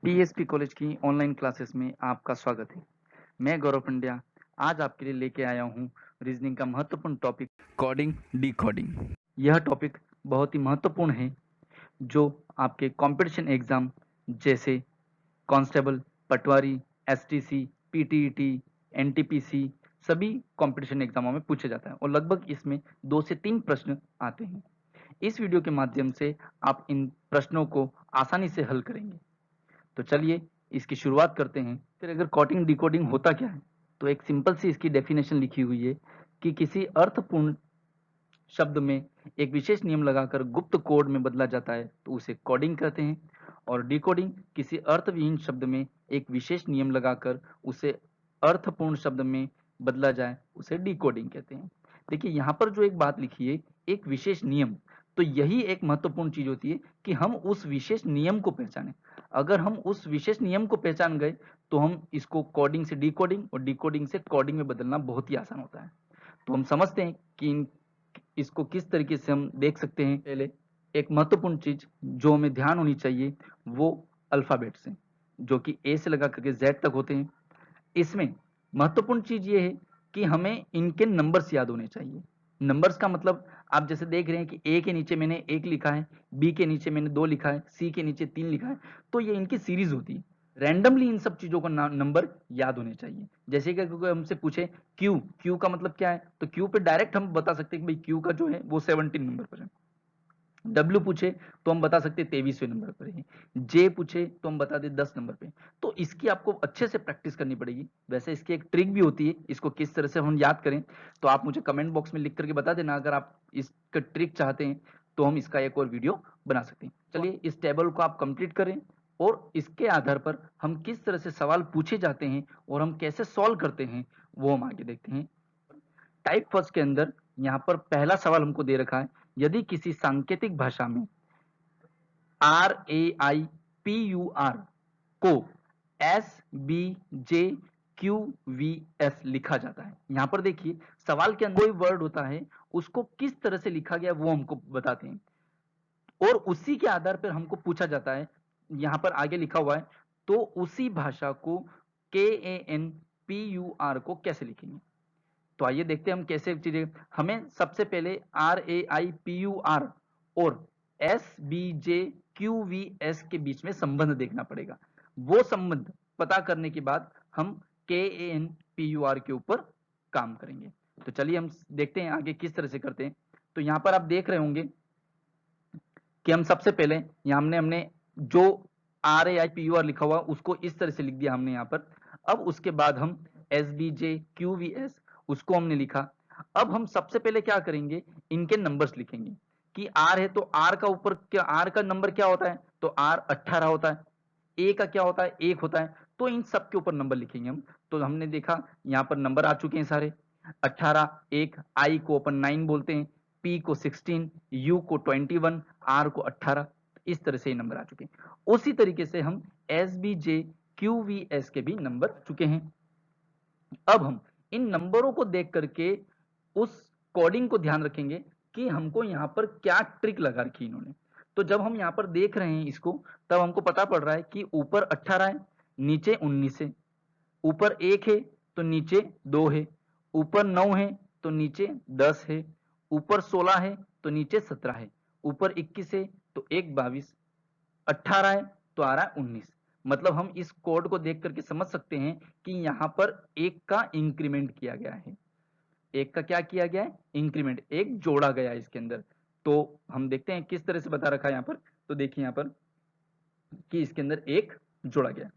TSP college की online classes में आपका स्वागत है। मैं गौरव पंड्या आज आपके लिए लेके आया हूँ रीजनिंग का महत्वपूर्ण टॉपिक कोडिंग डिकोडिंग। यह टॉपिक बहुत ही महत्वपूर्ण है जो आपके कंपटीशन एग्जाम जैसे कांस्टेबल, पटवारी, एसटीसी, पीटीईटी, एनटीपीसी सभी कंपटीशन एग्जामों में पूछा जाता है और लगभग इसमें 2 से 3 प्रश्न आते हैं। इस वीडियो के माध्यम से आप इन प्रश्नों को आसानी से हल करेंगे। तो चलिए इसकी शुरुआत करते हैं। फिर अगर कोडिंग डिकोडिंग होता क्या है, तो एक सिंपल सी इसकी डेफिनेशन लिखी हुई है कि किसी अर्थपूर्ण शब्द में एक विशेष नियम लगाकर गुप्त कोड में बदला जाता है तो उसे कोडिंग कहते हैं, और डिकोडिंग किसी अर्थविहीन शब्द में एक विशेष नियम लगाकर उसे अर्थपूर्ण शब्द में बदला जाए उसे डिकोडिंग कहते हैं। देखिए यहाँ पर जो एक बात लिखी है, एक विशेष नियम, तो यही एक महत्वपूर्ण चीज होती है कि हम उस विशेष नियम को पहचाने। अगर हम उस विशेष नियम को पहचान गए तो हम इसको कोडिंग से डिकोडिंग और डिकोडिंग से कोडिंग में बदलना बहुत ही आसान होता है। तो हम समझते हैं कि इसको किस तरीके से हम देख सकते हैं। पहले एक महत्वपूर्ण चीज जो हमें ध्यान होनी चाहिए वो अल्फाबेट्स हैं, जो कि ए से लगा करके जेड तक होते हैं। इसमें महत्वपूर्ण चीज ये है कि हमें इनके नंबर्स याद होने चाहिए। नंबर्स का मतलब आप जैसे देख रहे हैं कि ए के नीचे मैंने 1 लिखा है, बी के नीचे मैंने 2 लिखा है, सी के नीचे 3 लिखा है, तो ये इनकी सीरीज होती है। रैंडमली इन सब चीजों को नंबर याद होने चाहिए। जैसे कि कोई हमसे पूछे क्यू, क्यू का मतलब क्या है, तो क्यू पे डायरेक्ट हम बता सकते हैं कि भाई क्यू का जो है वो 17 नंबर पर है। डब्ल्यू पूछे तो हम बता सकते हैं 23वें नंबर पर है। जे पूछे तो हम बता दें 10 नंबर पे। तो इसकी आपको अच्छे से प्रैक्टिस करनी पड़ेगी। वैसे इसकी एक ट्रिक भी होती है, इसको किस तरह से हम याद करें तो आप मुझे कमेंट बॉक्स में लिख करके बता देना। अगर आप इसका ट्रिक चाहते हैं तो हम इसका एक और वीडियो बना सकते हैं। चलिए इस टेबल को आप कंप्लीट करें और इसके आधार पर हम किस तरह से सवाल पूछे जाते हैं और हम कैसे सॉल्व करते हैं वो हम आगे देखते हैं। टाइप फर्स्ट के अंदर यहाँ पर पहला सवाल हमको दे रखा है, यदि किसी सांकेतिक भाषा में RAIPUR को SBJQVS लिखा जाता है। यहाँ पर देखिए सवाल के अंदर कोई वर्ड होता है, उसको किस तरह से लिखा गया वो हमको बताते हैं और उसी के आधार पर हमको पूछा जाता है। यहाँ पर आगे लिखा हुआ है, तो उसी भाषा को KANPUR को कैसे लिखेंगे। तो आइए देखते हैं हम कैसे चीजें। हमें सबसे पहले RAIPUR और SBJQVS के बीच में संबंध देखना पड़ेगा। वो संबंध पता करने के बाद हम KANPUR के ऊपर काम करेंगे। तो चलिए हम देखते हैं आगे किस तरह से करते हैं। तो यहाँ पर आप देख रहे होंगे कि हम सबसे पहले यहाँ हमने जो RAIPUR लिखा हुआ उसको इस तरह से लिख दिया हमने यहाँ पर। अब उसके बाद हम SBJQVS उसको हमने लिखा। अब हम सबसे पहले क्या करेंगे, इनके नंबर्स लिखेंगे कि R है तो R का ऊपर क्या, R का नंबर क्या होता है, तो R 18 होता है। A का क्या होता है, 1 होता है। तो इन सब के ऊपर नंबर लिखेंगे हम। तो हमने देखा यहाँ पर नंबर आ चुके हैं सारे 18, 1, I को अपन 9 बोलते हैं, P को 16, U को 21, R को 18। इस तरह से ये नंबर आ चुके हैं। उसी तरीके से हम SBJQVS के भी नंबर चुके हैं। अब हम इन नंबरों को देख करके उस कोडिंग को ध्यान रखेंगे कि हमको यहाँ पर क्या ट्रिक लगा रखी इन्होंने। तो जब हम यहाँ पर देख रहे हैं इसको, तब हमको पता पड़ रहा है कि ऊपर 18 है, नीचे 19 है, ऊपर 1 है तो नीचे 2 है, ऊपर 9 है तो नीचे 10 है, ऊपर 16 है तो नीचे 17 है, ऊपर 21 है तो एक 22, 18 है तो आ रहा है 19। मतलब हम इस कोड को देख करके समझ सकते हैं कि यहाँ पर एक का इंक्रीमेंट किया गया है। एक का क्या किया गया है, इंक्रीमेंट, एक जोड़ा गया है इसके अंदर। तो हम देखते हैं किस तरह से बता रखा है यहाँ पर। तो देखिए यहाँ पर कि इसके अंदर एक जोड़ा गया।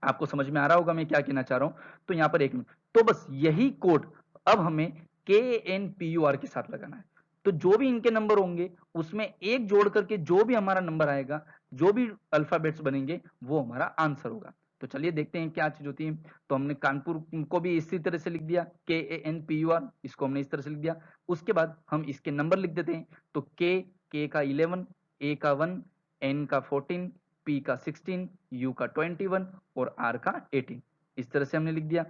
आपको समझ में आ रहा होगा मैं क्या कहना चाह रहा हूं। तो यहाँ पर एक मिनट, तो बस यही कोड अब हमें KNPUR के साथ लगाना है। तो जो भी इनके नंबर होंगे उसमें एक जोड़ करके जो भी हमारा नंबर आएगा, जो भी अल्फाबेट्स बनेंगे वो हमारा आंसर होगा। तो चलिए देखते हैं क्या चीज होती है। तो हमने कानपुर को भी इसी तरह से लिख दिया, KANPUR, इसको हमने इस तरह से लिख दिया। उसके बाद हम इसके नंबर लिख देते हैं। तो K का 11, A का 1, N का 14, P का 16, U का 21 और R का 18। इस तरह से हमने लिख दिया।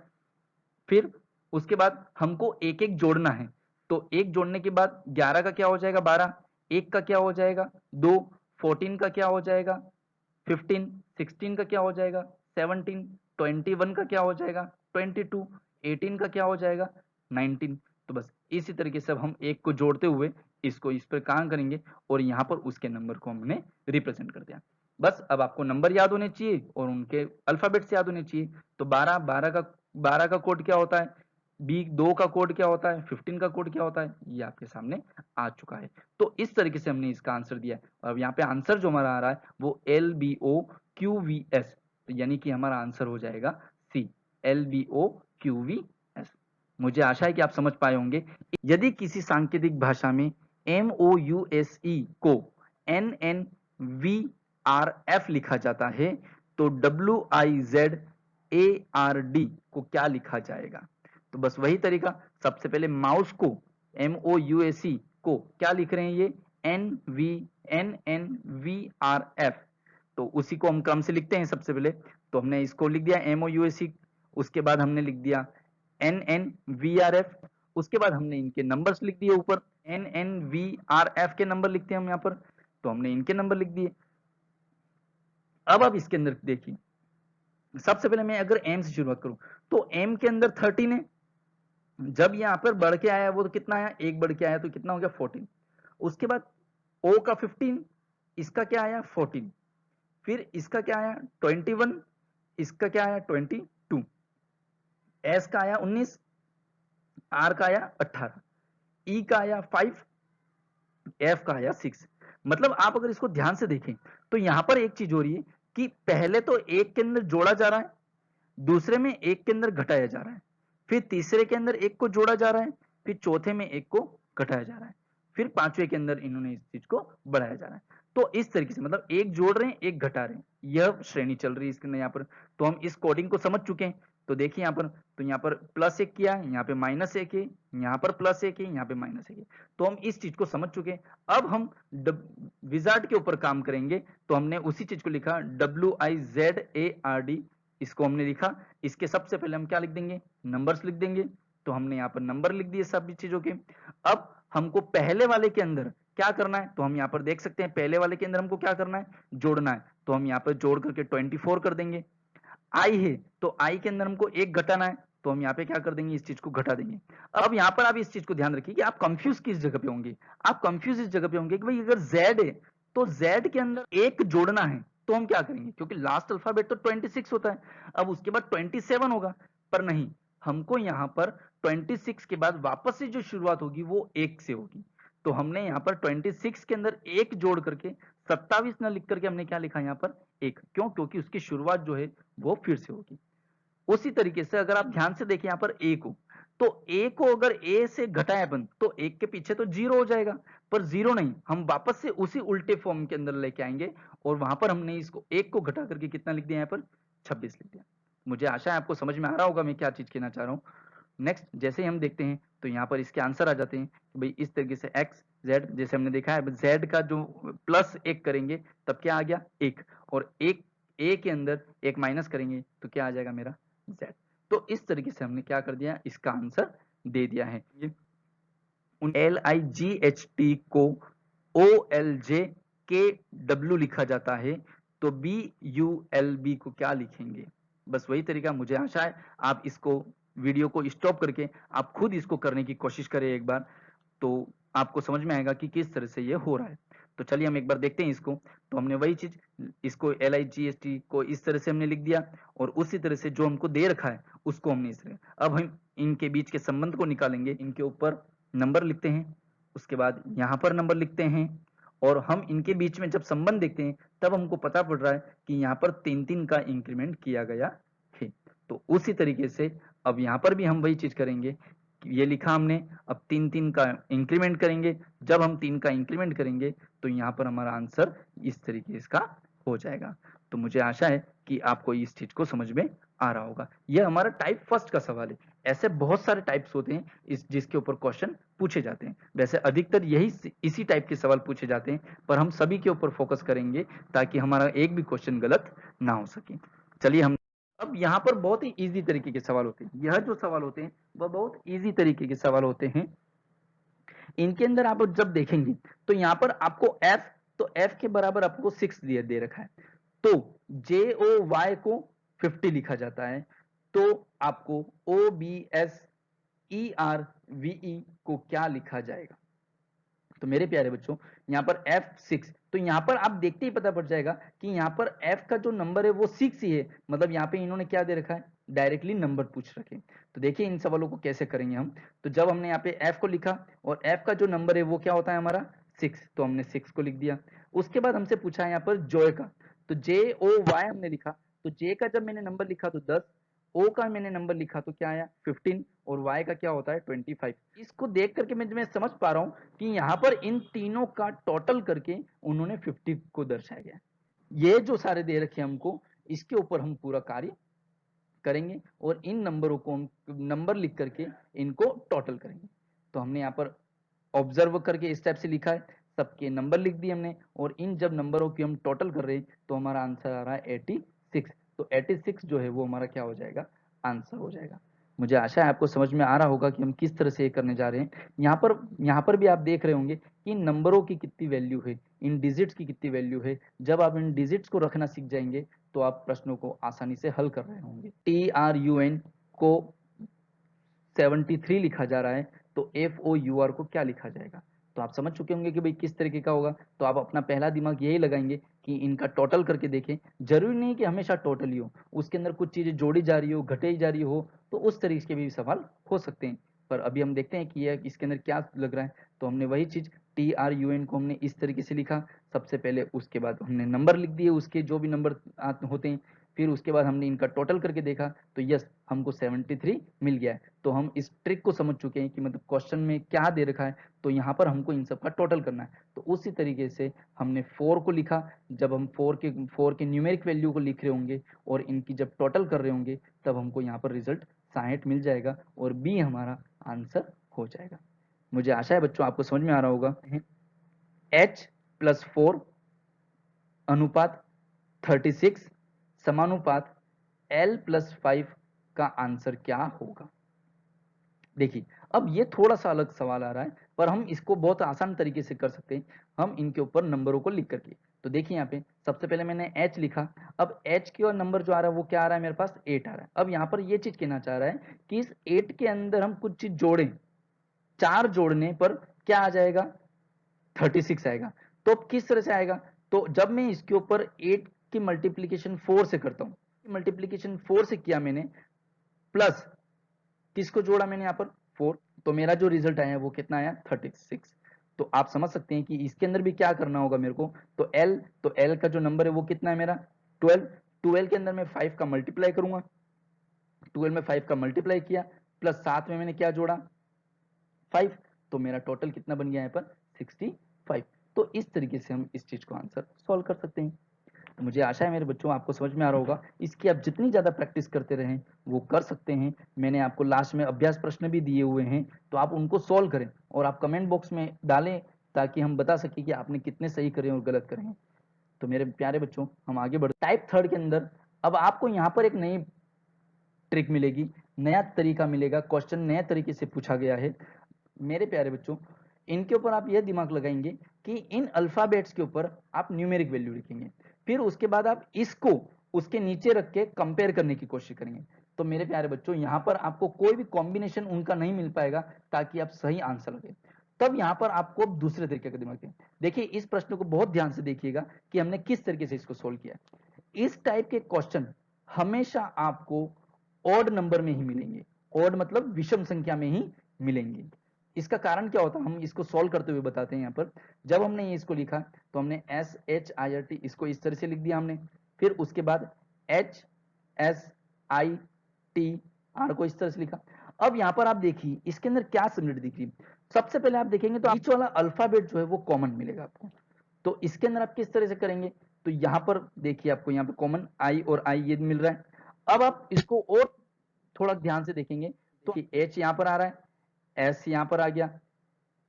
फिर उसके बाद हमको एक एक जोड़ना है। तो एक जोड़ने के बाद 11 का क्या हो जाएगा 12, एक का क्या हो जाएगा 2, 14 का क्या हो जाएगा 15, 16 का क्या हो जाएगा 17, 21 का क्या हो जाएगा 22, 18 का क्या हो जाएगा 19। तो बस इसी तरीके से अब हम एक को जोड़ते हुए इसको इस पर काम करेंगे और यहाँ पर उसके नंबर को हमने रिप्रेजेंट कर दिया। बस अब आपको नंबर याद होने चाहिए और उनके अल्फाबेट्स याद होने चाहिए। तो 12 का कोड क्या होता है, B2 का कोड क्या होता है, 15 का कोड क्या होता है, ये आपके सामने आ चुका है। तो इस तरीके से हमने इसका आंसर दिया है। अब यहाँ पे आंसर जो हमारा आ रहा है वो LBOQVS, तो यानी कि हमारा आंसर हो जाएगा C, LBOQVS। मुझे आशा है कि आप समझ पाए होंगे। यदि किसी सांकेतिक भाषा में MOUSE को NNVRF लिखा जाता है तो WIZARD को क्या लिखा जाएगा। तो बस वही तरीका, सबसे पहले माउस को MOUSE को क्या लिख रहे हैं, ये NNVRF, तो उसी को हम क्रम से लिखते हैं। सबसे पहले तो हमने इसको लिख दिया MOUSE, उसके बाद हमने लिख दिया NNVRF, उसके बाद हमने इनके नंबर्स लिख दिए ऊपर, NNVRF के नंबर लिखते हैं हम यहाँ पर, तो हमने इनके नंबर लिख दिए। अब आप इसके अंदर देखिए, सबसे पहले मैं अगर M से शुरुआत करूं तो M के अंदर 13 है, जब यहाँ पर बढ़ के आया वो तो कितना आया, एक बढ़ के आया तो कितना हो गया 14। उसके बाद O का 15, इसका क्या आया 14, फिर इसका क्या आया 21, इसका क्या आया 22, S का आया 19, R का आया 18, E का आया 5, F का आया 6। मतलब आप अगर इसको ध्यान से देखें तो यहां पर एक चीज हो रही है कि पहले तो एक के अंदर जोड़ा जा रहा है, दूसरे में एक के अंदर घटाया जा रहा है, फिर तीसरे के अंदर एक को जोड़ा जा रहा है, फिर चौथे में एक को घटाया जा रहा है, फिर पांचवे के अंदर इन्होंने इस चीज को बढ़ाया जा रहा है। तो इस तरीके से मतलब एक जोड़ रहे हैं एक घटा रहे हैं, यह श्रेणी चल रही है इसके अंदर यहाँ पर। तो हम इस कोडिंग को समझ चुके हैं। तो देखिए यहाँ पर, तो यहाँ पर +1 किया है, यहाँ पे -1 है, यहाँ पर +1 है, यहाँ पे -1 है। तो हम इस चीज को समझ चुके हैं। अब हम विजार्ड के ऊपर काम करेंगे। तो हमने उसी चीज को लिखा WIZARD, इसको हमने लिखा। इसके सबसे पहले हम क्या लिख देंगे, नंबर्स लिख देंगे। तो हमने यहाँ पर नंबर लिख दिए सभी चीजों के। अब हमको पहले वाले के अंदर क्या करना है, तो हम यहाँ पर देख सकते हैं पहले वाले के अंदर हमको क्या करना है, जोड़ना है। तो हम यहाँ पर जोड़ करके 24 कर देंगे। आई है तो आई के अंदर हमको एक घटाना है, तो हम यहाँ पे क्या कर देंगे, इस चीज को घटा देंगे। अब यहाँ पर आप इस चीज को ध्यान रखिए कि आप कंफ्यूज किस जगह पे होंगे। आप कंफ्यूज इस जगह पे होंगे कि भाई अगर Z है तो Z के अंदर एक जोड़ना है, तो हम क्या करेंगे, क्योंकि लास्ट अल्फाबेट तो 26 होता है, अब उसके बाद 27 होगा। पर नहीं, हमको यहाँ पर 26 के बाद वापस से जो शुरुआत होगी वो 1 से होगी। तो हमने यहाँ पर 26 के अंदर एक जोड़ करके 27 न लिख करके हमने क्या लिखा यहाँ पर 1, क्यों, क्योंकि उसकी शुरुआत जो है वो फिर से होगी। उसी तरीके से अगर आप ध्यान से देखें यहाँ पर ए को, तो ए को अगर ए से घटाए अपन तो एक के पीछे तो 0 हो जाएगा, पर 0 नहीं, हम वापस से उसी उल्टे फॉर्म के अंदर लेके आएंगे और वहां पर हमने इसको एक को घटा करके कितना लिख दिया, यहाँ पर 26 लिख दिया। मुझे आशा है आपको समझ में आ रहा होगा मैं क्या चीज कहना चाह रहा हूँ। नेक्स्ट जैसे ही हम देखते हैं तो यहाँ पर इसके आंसर आ जाते हैं कि भाई इस तरीके से x z, जैसे हमने देखा है z का जो +1 करेंगे तब क्या आ गया 1, और एक a के अंदर एक माइनस करेंगे तो क्या आ जाएगा मेरा z। तो इस तरीके से हमने क्या कर दिया, इसका आंसर दे दिया है। LIGHT को OLJKW लिखा जाता है, तो BULB को क्या लिखेंगे, बस वही तरीका। मुझे आशा है आप इसको वीडियो को स्टॉप करके आप खुद इसको करने की कोशिश करें एक बार, तो आपको समझ में आएगा कि किस तरह से ये हो रहा है। तो चलिए हम एक बार देखते हैं इसको। तो हमने वही चीज, इसको LIGHT को इस तरह से हमने लिख दिया और उसी तरह से जो हमको दे रखा है उसको हमने इस तरह। अब हम इनके बीच के संबंध को निकालेंगे। इनके ऊपर नंबर लिखते हैं, उसके बाद यहाँ पर नंबर लिखते हैं, और हम इनके बीच में जब संबंध देखते हैं तब हमको पता पड़ रहा है कि यहाँ पर 3-3 का इंक्रीमेंट किया गया है। तो उसी तरीके से अब यहाँ पर भी हम वही चीज करेंगे, ये लिखा हमने, अब 3-3 का इंक्रीमेंट करेंगे। जब हम 3 का इंक्रीमेंट करेंगे तो यहाँ पर हमारा आंसर इस तरीके इसका हो जाएगा। तो मुझे आशा है कि आपको इस चीज को समझ में आ रहा होगा। यह हमारा टाइप फर्स्ट का सवाल है। ऐसे बहुत सारे टाइप्स होते हैं इस जिसके ऊपर क्वेश्चन पूछे जाते हैं। वैसे अधिकतर यही इसी टाइप के सवाल पूछे जाते हैं, पर हम सभी के ऊपर फोकस करेंगे ताकि हमारा एक भी क्वेश्चन गलत ना हो सके। चलिए हम अब यहाँ पर बहुत ही इजी तरीके के सवाल होते हैं। यह जो सवाल होते हैं वह बहुत इजी तरीके के सवाल होते हैं। इनके अंदर आप जब देखेंगे तो यहाँ पर आपको f, तो f के बराबर आपको 6 दे रखा है। तो JOY को 50 लिखा जाता है, तो आपको OBSERVE को क्या लिखा जाएगा? तो मेरे प्यारे बच्चों, यहाँ पर F6, तो यहाँ पर आप देखते ही पता पड़ जाएगा कि यहाँ पर F का जो नंबर है वो 6 ही है, मतलब यहाँ पे इन्होंने क्या दे रखा है, डायरेक्टली नंबर पूछ रखे। तो देखिए इन सवालों को कैसे करेंगे हम। तो जब हमने यहाँ पे F को लिखा और F का जो नंबर है वो क्या होता है हमारा 6, तो हमने 6 को लिख दिया। उसके बाद हमसे पूछा है यहाँ पर जॉय का, तो JOY हमने लिखा, तो J का जब मैंने नंबर लिखा तो 10, O का मैंने नंबर लिखा तो क्या आया 15, और Y का क्या होता है 25। इसको देख करके मैं समझ पा रहा हूँ कि यहाँ पर इन तीनों का टोटल करके उन्होंने 50 को दर्शाया गया। ये जो सारे दे रखे हमको, इसके ऊपर हम पूरा कार्य करेंगे और इन नंबरों को हम नंबर लिख करके इनको टोटल करेंगे। तो हमने यहाँ पर ऑब्जर्व करके इस टाइप से लिखा है, सबके नंबर लिख दिए हमने, और इन जब नंबरों की हम टोटल कर रहे हैं तो हमारा आंसर आ रहा है 86। तो 86 जो है वो हमारा क्या हो जाएगा, आंसर हो जाएगा। मुझे आशा है आपको समझ में आ रहा होगा कि हम किस तरह से ये करने जा रहे हैं। यहाँ पर भी आप देख रहे होंगे कि इन नंबरों की कितनी वैल्यू है, इन डिजिट्स की कितनी वैल्यू है। जब आप इन डिजिट्स को रखना सीख जाएंगे तो आप प्रश्नों को आसानी से हल कर रहे होंगे। TRUN को 73 लिखा जा रहा है, तो FOUR को क्या लिखा जाएगा? तो आप समझ चुके होंगे कि भाई किस तरीके का होगा। तो आप अपना पहला दिमाग यही लगाएंगे कि इनका टोटल करके देखें। जरूरी नहीं कि हमेशा टोटल ही हो, उसके अंदर कुछ चीजें जोड़ी जा रही हो, घटाई जा रही हो, तो उस तरीके के भी सवाल हो सकते हैं। पर अभी हम देखते हैं कि यह इसके अंदर क्या लग रहा है। तो हमने वही चीज TRUN को हमने इस तरीके से लिखा सबसे पहले, उसके बाद हमने नंबर लिख दिए, उसके जो भी नंबर होते हैं, फिर उसके बाद हमने इनका टोटल करके देखा तो यस हमको 73 मिल गया है। तो हम इस ट्रिक को समझ चुके हैं कि मतलब क्वेश्चन में क्या दे रखा है, तो यहाँ पर हमको इन सब का टोटल करना है। तो उसी तरीके से हमने 4 को लिखा, जब हम 4 के न्यूमेरिक वैल्यू को लिख रहे होंगे और इनकी जब टोटल कर रहे होंगे तब हमको यहाँ पर रिजल्ट 60 मिल जाएगा और बी हमारा आंसर हो जाएगा। मुझे आशा है बच्चों आपको समझ में आ रहा होगा। H+4 अनुपात 36 समानुपात L+5 का आंसर क्या होगा? देखिए अब ये थोड़ा सा अलग सवाल आ रहा है, पर हम इसको बहुत आसान तरीके से कर सकते हैं हम इनके ऊपर नंबरों को लिख करके। तो देखिए यहाँ पे सबसे पहले मैंने H लिखा, अब H की और नंबर जो आ रहा है वो क्या आ रहा है, मेरे पास 8 आ रहा है। अब यहाँ पर ये चीज कहना चाह रहा है कि इस 8 के अंदर हम कुछ चीज जोड़ें, 4 जोड़ने पर क्या आ जाएगा, 36 आएगा। तो अब किस तरह से आएगा, तो जब मैं इसके ऊपर 8 की मल्टीप्लीकेशन 4 से करता हूँ, मल्टीप्लीकेशन 4 से किया मैंने, प्लस किसको जोड़ा मैंने यहाँ पर 4, तो मेरा जो रिजल्ट आया वो कितना आया 36। तो आप समझ सकते हैं कि इसके अंदर भी क्या करना होगा मेरे को, तो L का जो नंबर है वो कितना है मेरा 12, 12 के अंदर मैं 5 का मल्टीप्लाई करूंगा, 12 में 5 का मल्टीप्लाई किया, प्लस साथ में मैंने क्या जोड़ा 5, तो मेरा टोटल कितना बन गया यहाँ पर 65। तो इस तरीके से हम इस चीज को आंसर सॉल्व कर सकते हैं। तो मुझे आशा है मेरे बच्चों आपको समझ में आ रहा होगा। इसकी आप जितनी ज़्यादा प्रैक्टिस करते रहें वो कर सकते हैं। मैंने आपको लास्ट में अभ्यास प्रश्न भी दिए हुए हैं, तो आप उनको सॉल्व करें और आप कमेंट बॉक्स में डालें ताकि हम बता सकें कि आपने कितने सही करे और गलत करे हैं। तो मेरे प्यारे बच्चों हम आगे बढ़ टाइप 3 के अंदर अब आपको यहाँ पर एक नई ट्रिक मिलेगी, नया तरीका मिलेगा, क्वेश्चन नए तरीके से पूछा गया है। मेरे प्यारे बच्चों इनके ऊपर आप यह दिमाग लगाएंगे कि इन अल्फाबेट्स के ऊपर आप न्यूमेरिक वैल्यू लिखेंगे, फिर उसके बाद आप इसको उसके नीचे रख के कंपेयर करने की कोशिश करेंगे। तो मेरे प्यारे बच्चों यहाँ पर आपको कोई भी कॉम्बिनेशन उनका नहीं मिल पाएगा ताकि आप सही आंसर लगे। तब यहाँ पर आपको दूसरे तरीके का दिमाग है। देखिए इस प्रश्न को बहुत ध्यान से देखिएगा कि हमने किस तरीके से इसको सोल्व किया। इस टाइप के क्वेश्चन हमेशा आपको ऑड नंबर में ही मिलेंगे, ऑड मतलब विषम संख्या में ही मिलेंगे। इसका कारण क्या होता है हम इसको सॉल्व करते हुए बताते हैं। यहाँ पर जब हमने ये इसको लिखा तो हमने SHIRT इसको इस तरह से लिख दिया हमने, फिर उसके बाद HSITR को इस तरह से लिखा। अब यहाँ पर आप देखिए इसके अंदर क्या सिमिलरिटी दिख रही है। सबसे पहले आप देखेंगे तो बीच वाला अल्फाबेट जो है वो कॉमन मिलेगा आपको। तो इसके अंदर आप किस तरह से करेंगे, तो यहाँ पर देखिए आपको यहाँ पे कॉमन I और I ये मिल रहा है। अब आप इसको और थोड़ा ध्यान से देखेंगे तो H यहाँ पर आ रहा है, S यहाँ पर आ गया,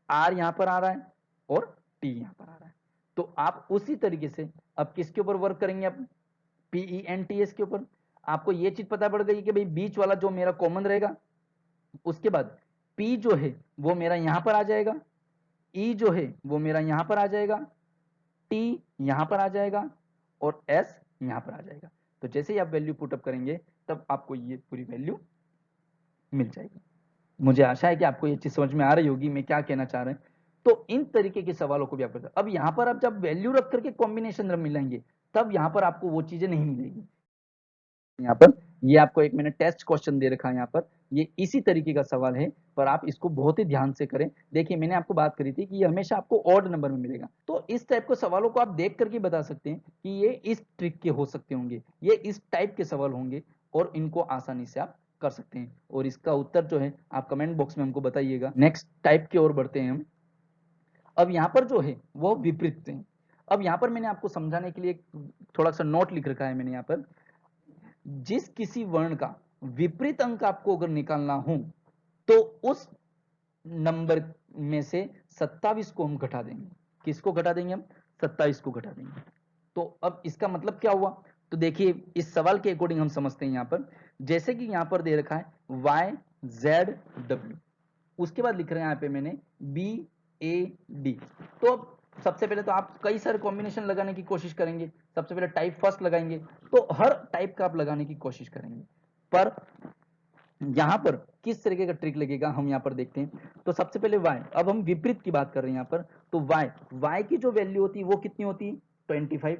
R यहाँ पर आ रहा है और T यहाँ पर आ रहा है। तो आप उसी तरीके से अब किसके ऊपर वर्क करेंगे, आप PENTS के ऊपर। आपको ये चीज पता पड़ गई कि भाई बीच वाला जो मेरा कॉमन रहेगा, उसके बाद P जो है वो मेरा यहाँ पर आ जाएगा, E जो है वो मेरा यहाँ पर आ जाएगा, T यहाँ पर आ जाएगा और S यहाँ पर आ जाएगा। तो जैसे ही आप वैल्यू पुटअप करेंगे तब आपको ये पूरी वैल्यू मिल जाएगी। मुझे आशा है कि आपको ये चीज समझ में आ रही होगी मैं क्या कहना चाह रहे हैं। तो इन तरीके के सवालों को भी आप करते। अब यहाँ पर आप जब वैल्यू रख करके कॉम्बिनेशन मिलेंगे तब यहाँ पर आपको वो चीजें नहीं मिलेगी। यहाँ पर ये आपको एक मैंने टेस्ट क्वेश्चन दे रखा है, यहाँ पर ये इसी तरीके का सवाल है, पर आप इसको बहुत ही ध्यान से करें। देखिए मैंने आपको बात करी थी कि ये हमेशा आपको ऑड नंबर में मिलेगा, तो इस टाइप के सवालों को आप देख करके बता सकते हैं कि ये इस ट्रिक के हो सकते होंगे, ये इस टाइप के सवाल होंगे और इनको आसानी से आप कर सकते हैं। और इसका उत्तर जो है आप कमेंट बॉक्स में हमको बताइएगा। नेक्स्ट टाइप की ओर बढ़ते हैं हम। अब यहाँ पर जो है वो विपरीत है। अब यहाँ पर मैंने आपको समझाने के लिए थोड़ा सा नोट लिख रखा है मैंने यहाँ पर। जिस किसी वर्ण का विपरीत अंक आपको अगर निकालना हो तो उस नंबर में से 27 को हम घटा देंगे। किसको घटा देंगे हम? 27 को घटा देंगे। तो अब इसका मतलब क्या हुआ? तो देखिए इस सवाल के अकॉर्डिंग हम समझते हैं। यहाँ पर जैसे कि यहाँ पर दे रखा है YZW, उसके बाद लिख रहे हैं यहाँ पे मैंने BAD। तो अब सबसे पहले तो आप कई सारे कॉम्बिनेशन लगाने की कोशिश करेंगे। सबसे पहले टाइप फर्स्ट लगाएंगे, तो हर टाइप का आप लगाने की कोशिश करेंगे, पर यहां पर किस तरीके का ट्रिक लगेगा हम यहां पर देखते हैं। तो सबसे पहले y, अब हम विपरीत की बात कर रहे हैं यहां पर। तो y की जो वैल्यू होती है वो कितनी होती है? 25।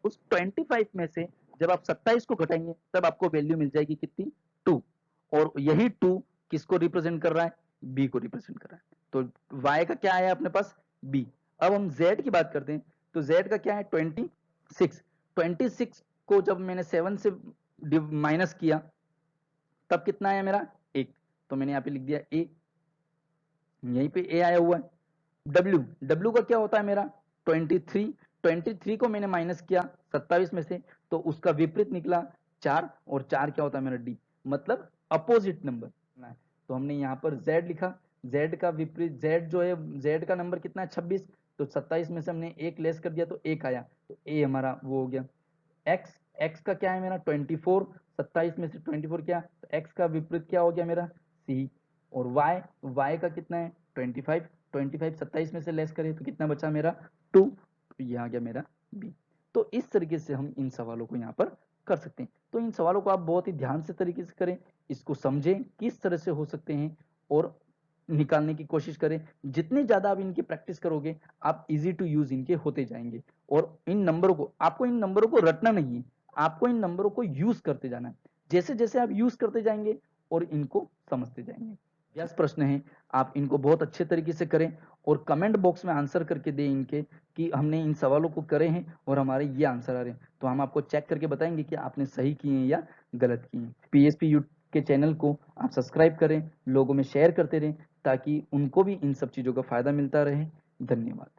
उस 25 में से जब आप 27 को घटाएंगे तब आपको वैल्यू मिल जाएगी कितनी? 2। और यही 2 किसको रिप्रेजेंट कर रहा है? b को रिप्रेजेंट कर रहा है। तो y का क्या आया अपने पास? b। अब हम z की बात करते हैं, तो z का क्या है? 26। 26 को जब मैंने 7 से माइनस किया तब कितना आया मेरा? 1। तो मैंने यहाँ पे लिख दिया a, यहीं पे a आया हुआ है। w का क्या होता है मेरा? 23। 23 को मैंने माइनस किया 27 में से, तो उसका विपरीत निकला 4, और 4 क्या होता है मेरा? d, मतलब अपोजिट नंबर। तो हमने यहाँ पर z लिखा, z का विपरीत, z जो है, z का नंबर कितना है? 26। तो 27 में से हमने 1 लेस कर दिया तो 1 आया, तो a हमारा वो हो गया। x का क्या है मेरा? 24। 27 में से 24 क्या? तो x का विपरीत क्या हो गया मेरा? c। और y का कितना है? 25। 25 27 में से लेस करें तो कितना बचा मेरा? 2। तो ये आ गया मेरा b। तो इस तरीके से हम इन सवालों को यहाँ पर कर सकते हैं। तो इन सवालों को आप बहुत ही ध्यान से तरीके से करें, इसको समझें किस तरह से हो सकते हैं और निकालने की कोशिश करें। जितने ज्यादा आप इनकी प्रैक्टिस करोगे आप इजी टू यूज इनके होते जाएंगे। और इन नंबरों को, आपको इन नंबरों को रटना नहीं है, आपको इन नंबरों को यूज करते जाना है। जैसे जैसे आप यूज करते जाएंगे और इनको समझते जाएंगे। अभ्यास प्रश्न है, आप इनको बहुत अच्छे तरीके से करें और कमेंट बॉक्स में आंसर करके दें इनके कि हमने इन सवालों को करे हैं और हमारे ये आंसर आ रहे हैं। तो हम आपको चेक करके बताएंगे कि आपने सही किए हैं या गलत किए हैं। PSP के चैनल को आप सब्सक्राइब करें, लोगों में शेयर करते रहें ताकि उनको भी इन सब चीज़ों का फायदा मिलता रहे। धन्यवाद।